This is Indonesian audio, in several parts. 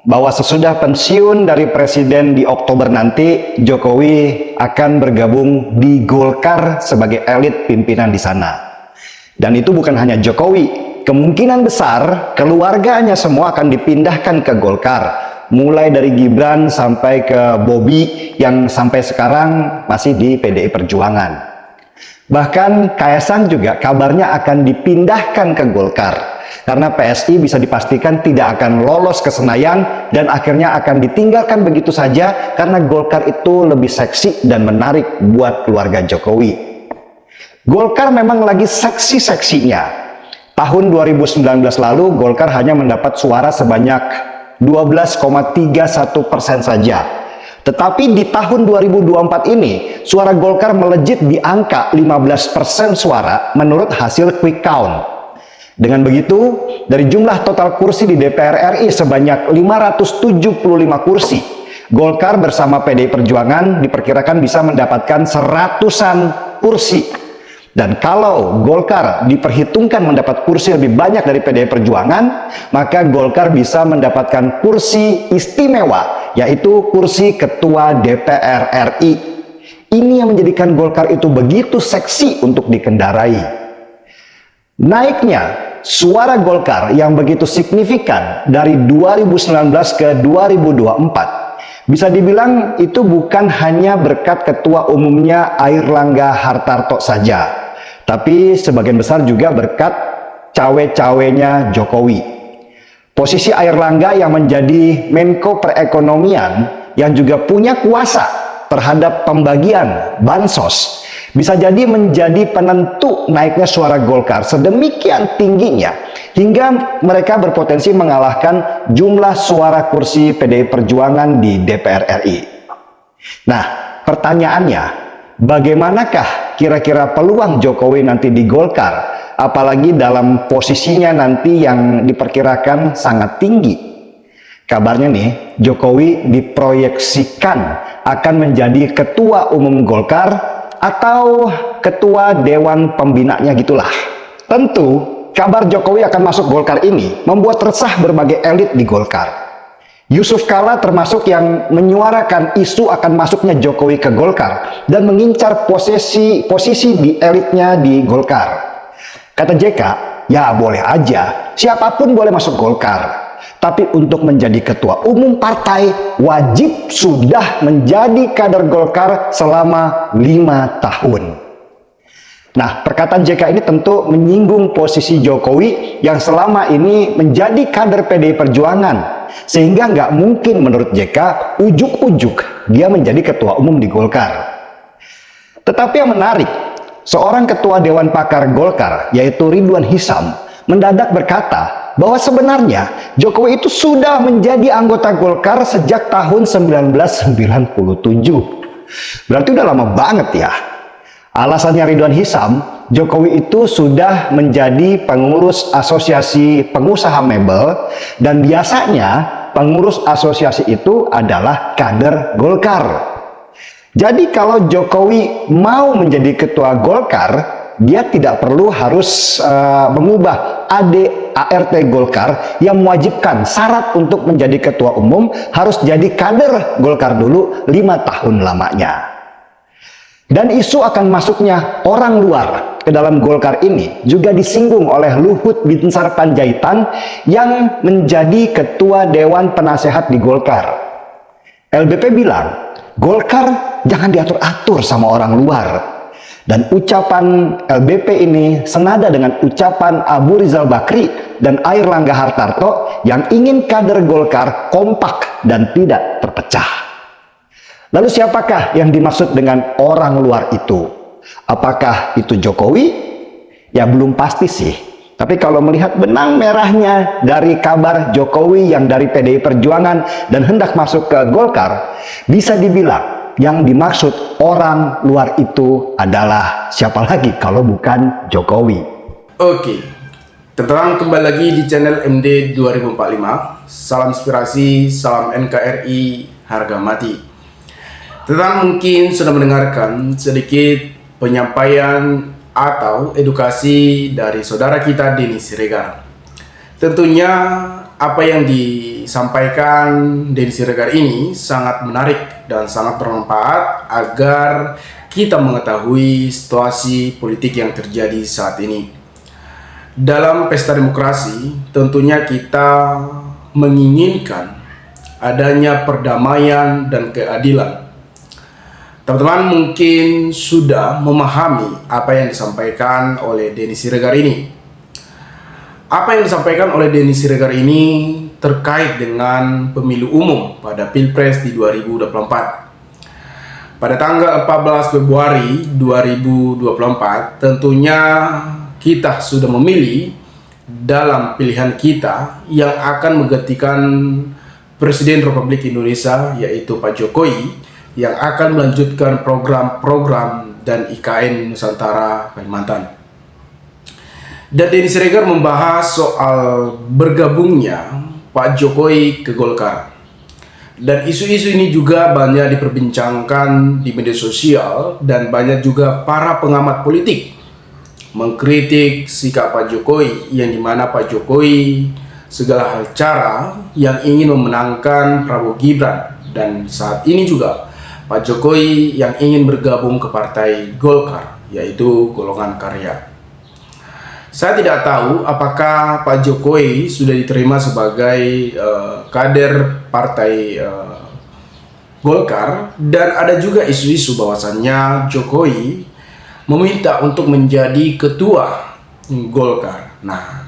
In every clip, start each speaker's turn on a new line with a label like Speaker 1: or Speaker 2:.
Speaker 1: bahwa sesudah pensiun dari presiden di Oktober nanti, Jokowi akan bergabung di Golkar sebagai elit pimpinan di sana. Dan itu bukan hanya Jokowi, kemungkinan besar keluarganya semua akan dipindahkan ke Golkar, mulai dari Gibran sampai ke Bobi yang sampai sekarang masih di PDI Perjuangan. Bahkan Kaesang juga kabarnya akan dipindahkan ke Golkar, karena PSI bisa dipastikan tidak akan lolos ke Senayan dan akhirnya akan ditinggalkan begitu saja karena Golkar itu lebih seksi dan menarik buat keluarga Jokowi. Golkar memang lagi seksi-seksinya. Tahun 2019 lalu Golkar hanya mendapat suara sebanyak 12,31% saja. Tetapi di tahun 2024 ini suara Golkar melejit di angka 15% suara menurut hasil quick count. Dengan begitu, dari jumlah total kursi di DPR RI sebanyak 575 kursi, Golkar bersama PDI Perjuangan diperkirakan bisa mendapatkan seratusan kursi. Dan kalau Golkar diperhitungkan mendapat kursi lebih banyak dari PDI Perjuangan, maka Golkar bisa mendapatkan kursi istimewa, yaitu kursi Ketua DPR RI. Ini yang menjadikan Golkar itu begitu seksi untuk dikendarai. Naiknya suara Golkar yang begitu signifikan dari 2019 ke 2024 bisa dibilang itu bukan hanya berkat ketua umumnya Airlangga Hartarto saja, tapi sebagian besar juga berkat cawe-cawenya Jokowi. Posisi Airlangga yang menjadi Menko Perekonomian yang juga punya kuasa terhadap pembagian bansos bisa jadi menjadi penentu naiknya suara Golkar sedemikian tingginya hingga mereka berpotensi mengalahkan jumlah suara kursi PDI Perjuangan di DPR RI. Nah, pertanyaannya, bagaimanakah kira-kira peluang Jokowi nanti di Golkar, apalagi dalam posisinya nanti yang diperkirakan sangat tinggi? Kabarnya nih, Jokowi diproyeksikan akan menjadi ketua umum Golkar atau ketua dewan pembinanya gitulah. Tentu kabar Jokowi akan masuk Golkar ini membuat resah berbagai elit di Golkar. Yusuf Kala termasuk yang menyuarakan isu akan masuknya Jokowi ke Golkar dan mengincar posisi di elitnya di Golkar. Kata JK, ya boleh aja, siapapun boleh masuk Golkar. Tapi untuk menjadi ketua umum partai, wajib sudah menjadi kader Golkar selama 5 tahun. Nah, perkataan JK ini tentu menyinggung posisi Jokowi yang selama ini menjadi kader PDI Perjuangan. Sehingga nggak mungkin menurut JK, ujuk-ujuk dia menjadi ketua umum di Golkar. Tetapi yang menarik, seorang ketua Dewan Pakar Golkar, yaitu Ridwan Hisam, mendadak berkata bahwa sebenarnya Jokowi itu sudah menjadi anggota Golkar sejak tahun 1997. Berarti udah lama banget ya. Alasannya Ridwan Hisam, Jokowi itu sudah menjadi pengurus asosiasi pengusaha mebel dan biasanya pengurus asosiasi itu adalah kader Golkar. Jadi kalau Jokowi mau menjadi ketua Golkar, dia tidak perlu harus mengubah ART Golkar yang mewajibkan syarat untuk menjadi ketua umum harus jadi kader Golkar dulu 5 tahun lamanya. Dan isu akan masuknya orang luar ke dalam Golkar ini juga disinggung oleh Luhut Binsar Panjaitan yang menjadi ketua Dewan Penasehat di Golkar. LBP bilang, Golkar jangan diatur-atur sama orang luar. Dan ucapan LBP ini senada dengan ucapan Abu Rizal Bakri dan Airlangga Hartarto yang ingin kader Golkar kompak dan tidak terpecah. Lalu siapakah yang dimaksud dengan orang luar itu? Apakah itu Jokowi? Ya belum pasti sih. Tapi kalau melihat benang merahnya dari kabar Jokowi yang dari PDI Perjuangan dan hendak masuk ke Golkar, bisa dibilang yang dimaksud orang luar itu adalah siapa lagi kalau bukan Jokowi.
Speaker 2: Oke, teman-teman kembali lagi di channel MD 2045. Salam inspirasi, salam NKRI, harga mati. Teman mungkin sudah mendengarkan sedikit penyampaian atau edukasi dari saudara kita Denny Siregar. Tentunya apa yang disampaikan Denny Siregar ini sangat menarik dan sangat bermanfaat agar kita mengetahui situasi politik yang terjadi saat ini. Dalam pesta demokrasi, tentunya kita menginginkan adanya perdamaian dan keadilan. Teman-teman mungkin sudah memahami apa yang disampaikan oleh Denny Siregar ini. Apa yang disampaikan oleh Denny Siregar ini terkait dengan pemilu umum pada Pilpres di 2024. Pada tanggal 14 Februari 2024, tentunya kita sudah memilih dalam pilihan kita yang akan menggantikan Presiden Republik Indonesia, yaitu Pak Jokowi, yang akan melanjutkan program-program dan IKN Nusantara Kalimantan. Dan Denny Siregar membahas soal bergabungnya Pak Jokowi ke Golkar. Dan isu-isu ini juga banyak diperbincangkan di media sosial dan banyak juga para pengamat politik mengkritik sikap Pak Jokowi, yang dimana Pak Jokowi segala hal cara yang ingin memenangkan Prabowo Gibran, dan saat ini juga Pak Jokowi yang ingin bergabung ke Partai Golkar, yaitu golongan karya. Saya tidak tahu apakah Pak Jokowi sudah diterima sebagai kader Partai Golkar, dan ada juga isu-isu bahwasannya Jokowi meminta untuk menjadi ketua Golkar. Nah,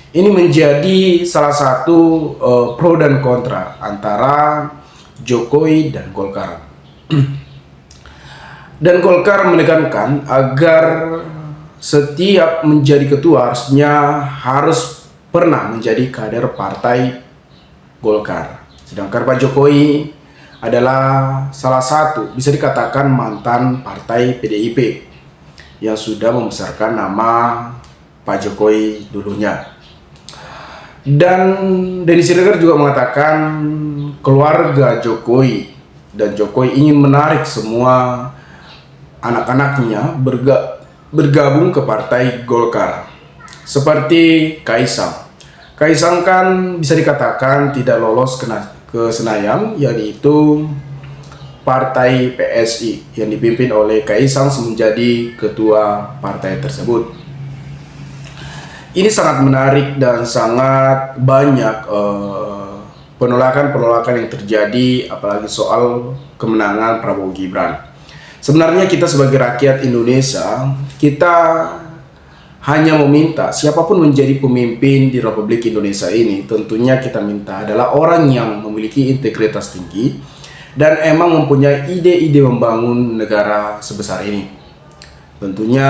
Speaker 2: ini menjadi salah satu pro dan kontra antara Jokowi dan Golkar. Dan Golkar menekankan agar setiap menjadi ketua harus pernah menjadi kader Partai Golkar. Sedangkan Pak Jokowi adalah salah satu, bisa dikatakan mantan Partai PDIP yang sudah membesarkan nama Pak Jokowi dulunya. Dan Denny Siregar juga mengatakan keluarga Jokowi dan Jokowi ingin menarik semua anak-anaknya bergabung ke Partai Golkar, seperti Kaisang. Kaisang kan bisa dikatakan tidak lolos ke Senayan, yaitu Partai PSI yang dipimpin oleh Kaisang menjadi ketua partai tersebut. Ini sangat menarik dan sangat banyak penolakan-penolakan yang terjadi, apalagi soal kemenangan Prabowo Gibran. Sebenarnya kita sebagai rakyat Indonesia, kita hanya meminta siapapun menjadi pemimpin di Republik Indonesia ini, tentunya kita minta adalah orang yang memiliki integritas tinggi dan emang mempunyai ide-ide membangun negara sebesar ini. Tentunya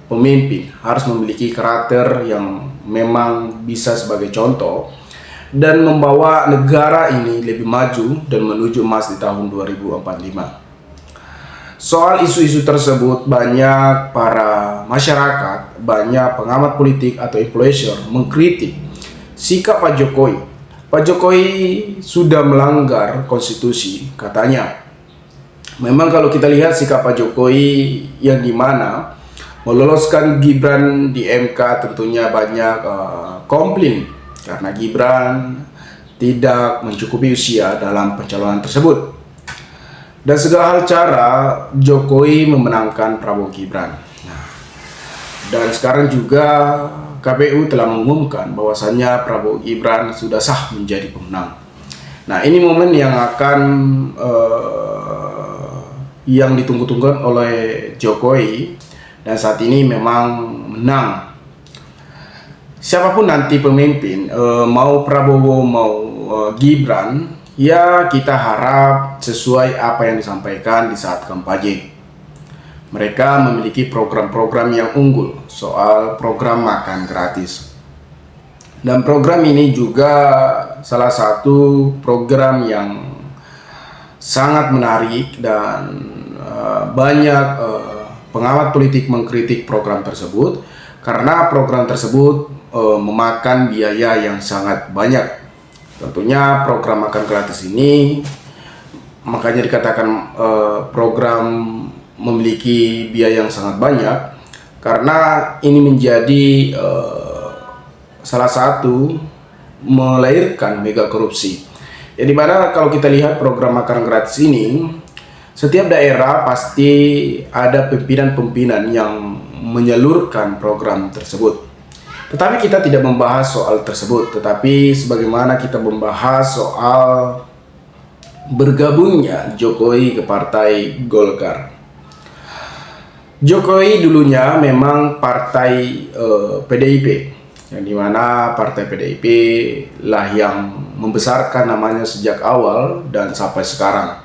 Speaker 2: pemimpin harus memiliki karakter yang memang bisa sebagai contoh dan membawa negara ini lebih maju dan menuju emas di tahun 2045. Soal isu-isu tersebut, banyak para masyarakat, banyak pengamat politik atau influencer mengkritik sikap Pak Jokowi. Pak Jokowi sudah melanggar konstitusi, katanya. Memang kalau kita lihat sikap Pak Jokowi yang dimana meloloskan Gibran di MK, tentunya banyak komplain karena Gibran tidak mencukupi usia dalam pencalonan tersebut. Dan segala hal cara Jokowi memenangkan Prabowo Gibran. Nah, dan sekarang juga KPU telah mengumumkan bahwasannya Prabowo Gibran sudah sah menjadi pemenang. Nah, ini momen yang akan yang ditunggu-tunggu oleh Jokowi, dan saat ini memang menang. Siapapun nanti pemimpin, mau Prabowo mau Gibran, ya kita harap sesuai apa yang disampaikan di saat kampanye. Mereka memiliki program-program yang unggul soal program makan gratis. Dan program ini juga salah satu program yang sangat menarik, dan banyak pengamat politik mengkritik program tersebut karena program tersebut memakan biaya yang sangat banyak. Tentunya program makan gratis ini makanya dikatakan program memiliki biaya yang sangat banyak, karena ini menjadi salah satu melahirkan mega korupsi. Ya, dimana kalau kita lihat program makan gratis ini, setiap daerah pasti ada pimpinan-pimpinan yang menyalurkan program tersebut. Tetapi kita tidak membahas soal tersebut, tetapi sebagaimana kita membahas soal bergabungnya Jokowi ke Partai Golkar. Jokowi dulunya memang partai PDIP, yang dimana partai PDIP lah yang membesarkan namanya sejak awal dan sampai sekarang.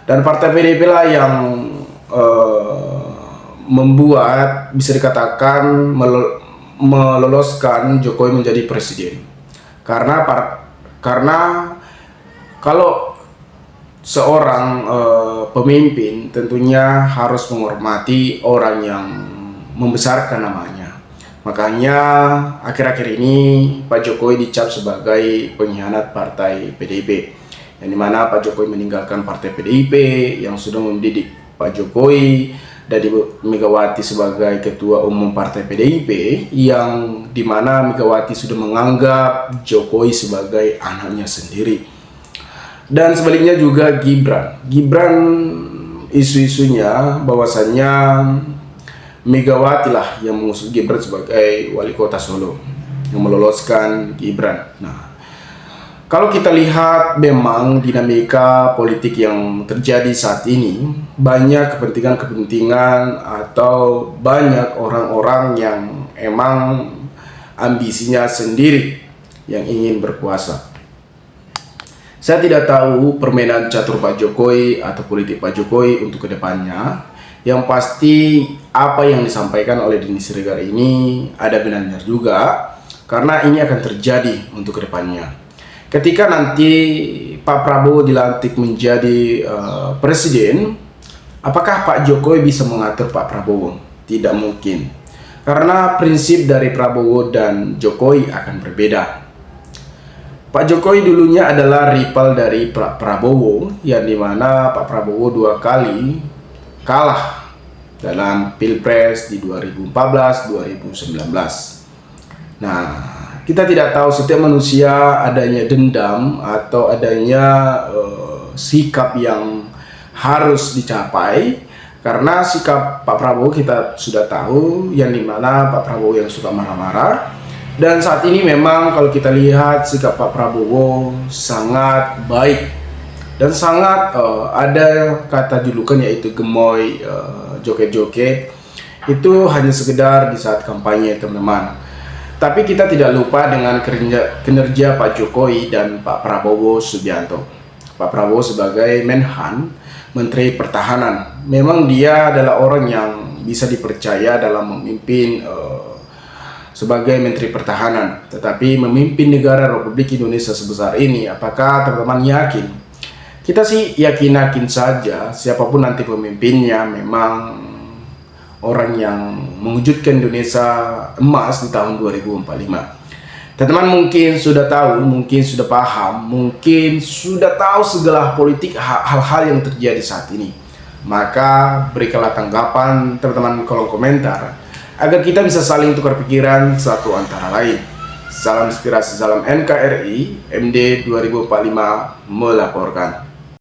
Speaker 2: Dan partai PDIP lah yang membuat, bisa dikatakan meloloskan Jokowi menjadi presiden. Karena kalau seorang pemimpin tentunya harus menghormati orang yang membesarkan namanya. Makanya akhir-akhir ini Pak Jokowi dicap sebagai pengkhianat partai PDIP, yang dimana Pak Jokowi meninggalkan partai PDIP yang sudah mendidik Pak Jokowi dan Ibu Megawati sebagai ketua umum partai PDIP, yang dimana Megawati sudah menganggap Jokowi sebagai anaknya sendiri. Dan sebaliknya juga Gibran isu-isunya bahwasannya Megawati lah yang mengusung Gibran sebagai wali kota Solo, yang meloloskan Gibran. Nah, kalau kita lihat memang dinamika politik yang terjadi saat ini, banyak kepentingan-kepentingan atau banyak orang-orang yang emang ambisinya sendiri yang ingin berkuasa. Saya tidak tahu permainan catur Pak Jokowi atau politik Pak Jokowi untuk kedepannya. Yang pasti apa yang disampaikan oleh Denny Siregar ini ada benarnya juga, karena ini akan terjadi untuk kedepannya. Ketika nanti Pak Prabowo dilantik menjadi presiden, apakah Pak Jokowi bisa mengatur Pak Prabowo? Tidak mungkin, karena prinsip dari Prabowo dan Jokowi akan berbeda. Pak Jokowi dulunya adalah rival dari Pak Prabowo, yang dimana Pak Prabowo 2 kali kalah dalam Pilpres di 2014-2019. Nah, kita tidak tahu, setiap manusia adanya dendam atau adanya sikap yang harus dicapai. Karena sikap Pak Prabowo kita sudah tahu, yang dimana Pak Prabowo yang suka marah-marah. Dan saat ini memang kalau kita lihat sikap Pak Prabowo sangat baik. Dan sangat ada kata julukan yaitu gemoy, joget-joget. Itu hanya sekedar di saat kampanye, teman-teman. Tapi kita tidak lupa dengan kinerja Pak Jokowi dan Pak Prabowo Subianto. Pak Prabowo sebagai Menhan, Menteri Pertahanan, memang dia adalah orang yang bisa dipercaya dalam memimpin sebagai Menteri Pertahanan. Tetapi memimpin negara Republik Indonesia sebesar ini, apakah teman-teman yakin? Kita sih yakin saja siapapun nanti pemimpinnya memang orang yang mewujudkan Indonesia emas di tahun 2045. Teman-teman mungkin sudah tahu, mungkin sudah paham, mungkin sudah tahu segala politik hal-hal yang terjadi saat ini. Maka berikanlah tanggapan teman-teman di kolom komentar agar kita bisa saling tukar pikiran satu antara lain. Salam inspirasi, salam NKRI, MD 2045 melaporkan.